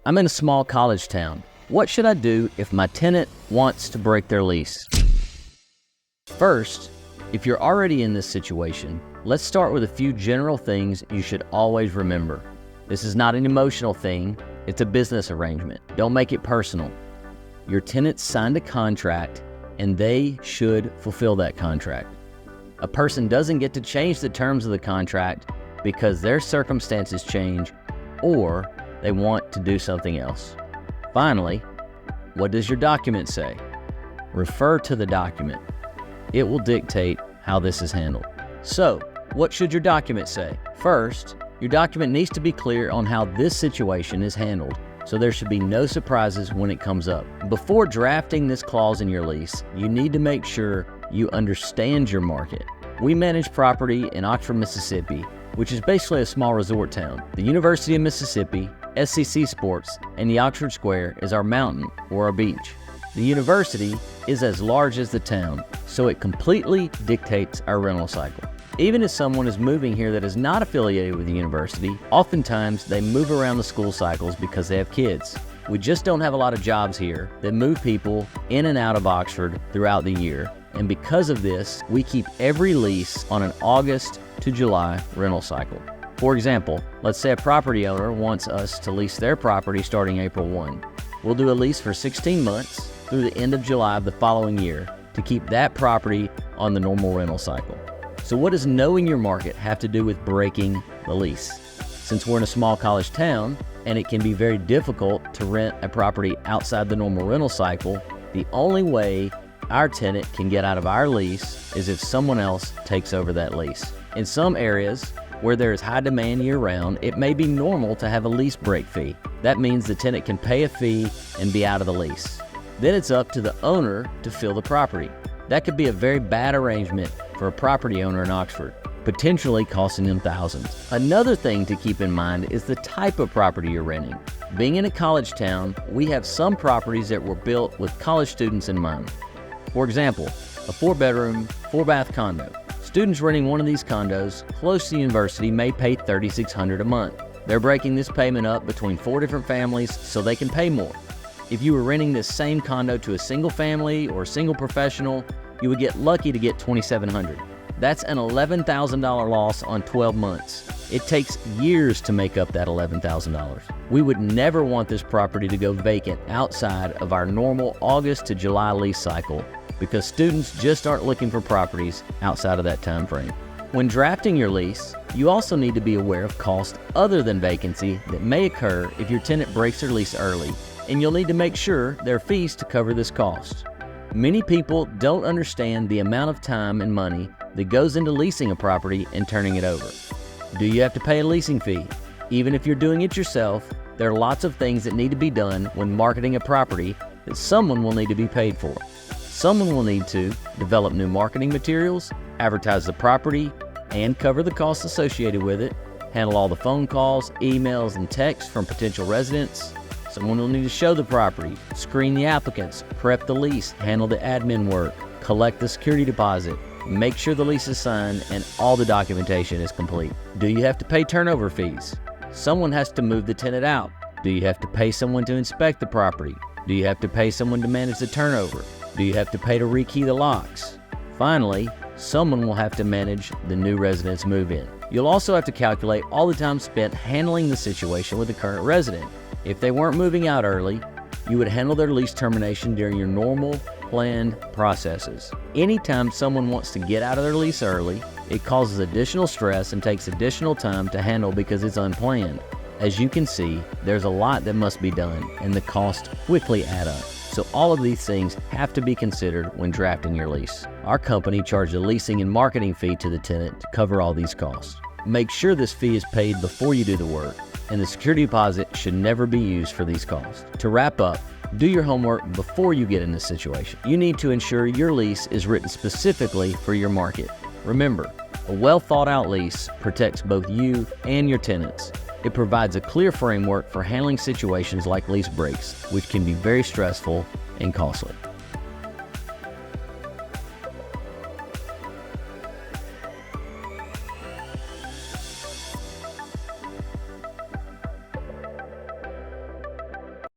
I'm in a small college town. What should I do if my tenant wants to break their lease? First, if you're already in this situation, let's start with a few general things you should always remember. This is not an emotional thing, it's a business arrangement. Don't make it personal. Your tenant signed a contract and they should fulfill that contract. A person doesn't get to change the terms of the contract because their circumstances change or they want to do something else. Finally, what does your document say? Refer to the document. It will dictate how this is handled. So, what should your document say? First, your document needs to be clear on how this situation is handled, so there should be no surprises when it comes up. Before drafting this clause in your lease, you need to make sure you understand your market. We manage property in Oxford, Mississippi, which is basically a small resort town. The University of Mississippi, SEC Sports, and the Oxford Square is our mountain or our beach. The university is as large as the town, so it completely dictates our rental cycle. Even if someone is moving here that is not affiliated with the university, oftentimes they move around the school cycles because they have kids. We just don't have a lot of jobs here that move people in and out of Oxford throughout the year, and because of this, we keep every lease on an August to July rental cycle. For example, let's say a property owner wants us to lease their property starting April 1. We'll do a lease for 16 months through the end of July of the following year to keep that property on the normal rental cycle. So what does knowing your market have to do with breaking the lease? Since we're in a small college town and it can be very difficult to rent a property outside the normal rental cycle, the only way our tenant can get out of our lease is if someone else takes over that lease. In some areas where there is high demand year-round, it may be normal to have a lease break fee. That means the tenant can pay a fee and be out of the lease. Then it's up to the owner to fill the property. That could be a very bad arrangement for a property owner in Oxford, potentially costing them thousands. Another thing to keep in mind is the type of property you're renting. Being in a college town, we have some properties that were built with college students in mind. For example, a 4-bedroom, 4-bath condo. Students renting one of these condos close to the university may pay $3,600 a month. They're breaking this payment up between 4 different families so they can pay more. If you were renting this same condo to a single family or a single professional, you would get lucky to get $2,700. That's an $11,000 loss on 12 months. It takes years to make up that $11,000. We would never want this property to go vacant outside of our normal August to July lease cycle because students just aren't looking for properties outside of that time frame. When drafting your lease, you also need to be aware of costs other than vacancy that may occur if your tenant breaks their lease early, and you'll need to make sure there are fees to cover this cost. Many people don't understand the amount of time and money that goes into leasing a property and turning it over. Do you have to pay a leasing fee? Even if you're doing it yourself, there are lots of things that need to be done when marketing a property that someone will need to be paid for. Someone will need to develop new marketing materials, advertise the property, and cover the costs associated with it, handle all the phone calls, emails, and texts from potential residents. Someone will need to show the property, screen the applicants, prep the lease, handle the admin work, collect the security deposit, make sure the lease is signed, and all the documentation is complete. Do you have to pay turnover fees? Someone has to move the tenant out. Do you have to pay someone to inspect the property? Do you have to pay someone to manage the turnover? Do you have to pay to rekey the locks? Finally, someone will have to manage the new resident's move-in. You'll also have to calculate all the time spent handling the situation with the current resident. If they weren't moving out early, you would handle their lease termination during your normal planned processes. Anytime someone wants to get out of their lease early, it causes additional stress and takes additional time to handle because it's unplanned. As you can see, there's a lot that must be done and the costs quickly add up. So all of these things have to be considered when drafting your lease. Our company charges a leasing and marketing fee to the tenant to cover all these costs. Make sure this fee is paid before you do the work, and the security deposit should never be used for these costs. To wrap up, do your homework before you get in this situation. You need to ensure your lease is written specifically for your market. Remember, a well thought out lease protects both you and your tenants. It provides a clear framework for handling situations like lease breaks, which can be very stressful and costly.